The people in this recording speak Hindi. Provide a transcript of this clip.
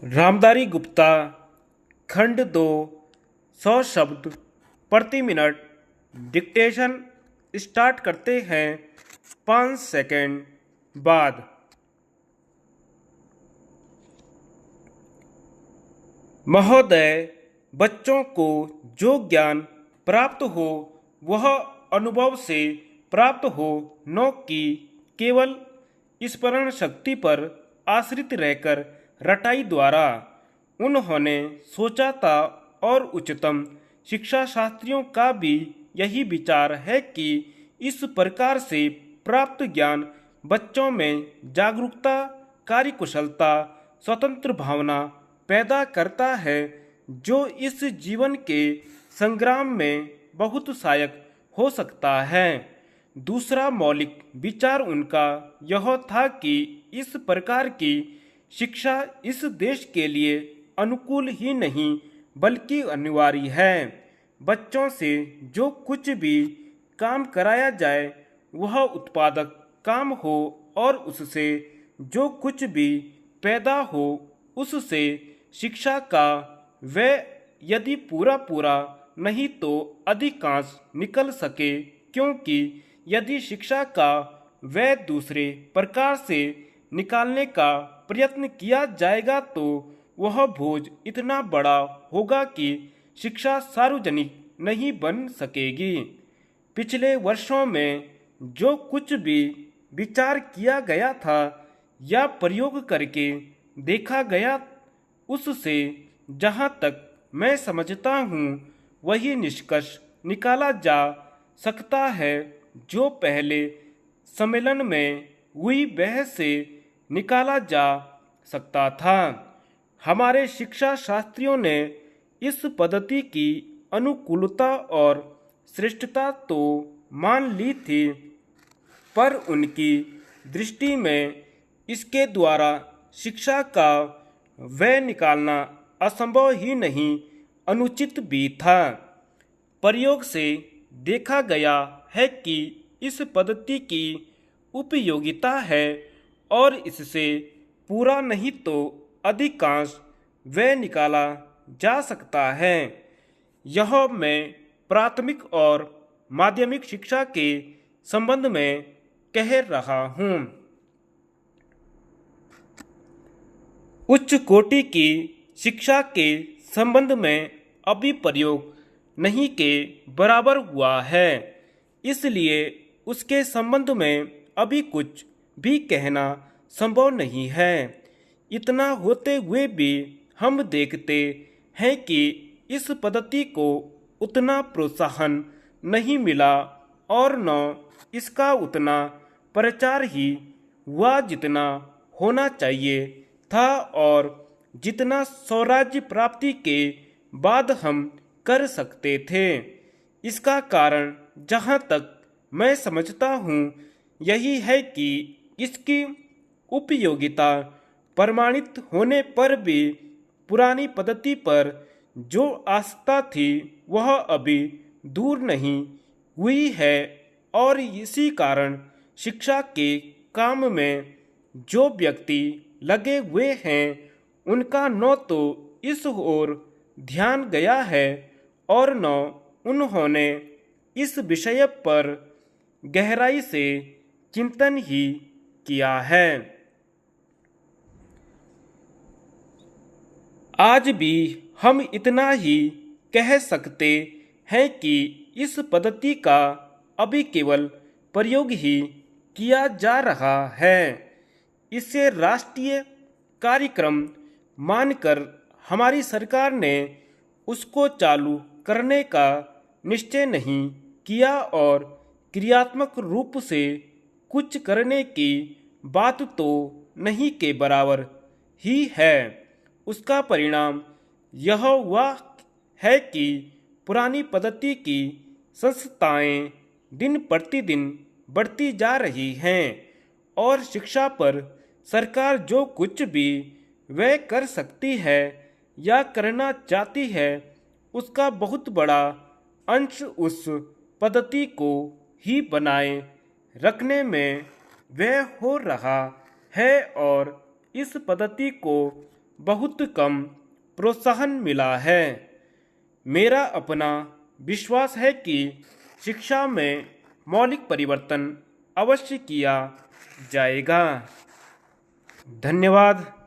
रामधारी गुप्ता खंड 2 100 शब्द प्रति मिनट डिक्टेशन स्टार्ट करते हैं 5 सेकंड बाद। महोदय, बच्चों को जो ज्ञान प्राप्त हो वह अनुभव से प्राप्त हो, न कि केवल स्मरण शक्ति पर आश्रित रहकर रटाई द्वारा। उन्होंने सोचा था और उच्चतम शिक्षा शास्त्रियों का भी यही विचार है कि इस प्रकार से प्राप्त ज्ञान बच्चों में जागरूकता, कार्यकुशलता, स्वतंत्र भावना पैदा करता है, जो इस जीवन के संग्राम में बहुत सहायक हो सकता है। दूसरा मौलिक विचार उनका यह था कि इस प्रकार की शिक्षा इस देश के लिए अनुकूल ही नहीं बल्कि अनिवार्य है। बच्चों से जो कुछ भी काम कराया जाए वह उत्पादक काम हो और उससे जो कुछ भी पैदा हो उससे शिक्षा का व्यय यदि पूरा नहीं तो अधिकांश निकल सके, क्योंकि यदि शिक्षा का व्यय दूसरे प्रकार से निकालने का प्रयत्न किया जाएगा तो वह बोझ इतना बड़ा होगा कि शिक्षा सार्वजनिक नहीं बन सकेगी। पिछले वर्षों में जो कुछ भी विचार किया गया था या प्रयोग करके देखा गया, उससे जहाँ तक मैं समझता हूँ वही निष्कर्ष निकाला जा सकता है जो पहले सम्मेलन में हुई बहस से निकाला जा सकता था। हमारे शिक्षा शास्त्रियों ने इस पद्धति की अनुकूलता और श्रेष्ठता तो मान ली थी, पर उनकी दृष्टि में इसके द्वारा शिक्षा का व्यय निकालना असंभव ही नहीं, अनुचित भी था। प्रयोग से देखा गया है कि इस पद्धति की उपयोगिता है और इससे पूरा नहीं तो अधिकांश व्यय निकाला जा सकता है। यह मैं प्राथमिक और माध्यमिक शिक्षा के संबंध में कह रहा हूँ। उच्च कोटि की शिक्षा के संबंध में अभी प्रयोग नहीं के बराबर हुआ है, इसलिए उसके संबंध में अभी कुछ भी कहना संभव नहीं है। इतना होते हुए भी हम देखते हैं कि इस पद्धति को उतना प्रोत्साहन नहीं मिला और न इसका उतना प्रचार ही हुआ जितना होना चाहिए था और जितना स्वराज्य प्राप्ति के बाद हम कर सकते थे। इसका कारण जहाँ तक मैं समझता हूँ यही है कि इसकी उपयोगिता प्रमाणित होने पर भी पुरानी पद्धति पर जो आस्था थी वह अभी दूर नहीं हुई है और इसी कारण शिक्षा के काम में जो व्यक्ति लगे हुए हैं उनका न तो इस ओर ध्यान गया है और न उन्होंने इस विषय पर गहराई से चिंतन ही किया है। आज भी हम इतना ही कह सकते हैं कि इस पद्धति का अभी केवल प्रयोग ही किया जा रहा है। इसे राष्ट्रीय कार्यक्रम मानकर हमारी सरकार ने उसको चालू करने का निश्चय नहीं किया और क्रियात्मक रूप से कुछ करने की बात तो नहीं के बराबर ही है। उसका परिणाम यह हुआ है कि पुरानी पद्धति की संस्थाएं दिन प्रतिदिन बढ़ती जा रही हैं और शिक्षा पर सरकार जो कुछ भी व्यय कर सकती है या करना चाहती है उसका बहुत बड़ा अंश उस पद्धति को ही बनाए रखने में व्यय हो रहा है और इस पद्धति को बहुत कम प्रोत्साहन मिला है। मेरा अपना विश्वास है कि शिक्षा में मौलिक परिवर्तन अवश्य किया जाएगा। धन्यवाद।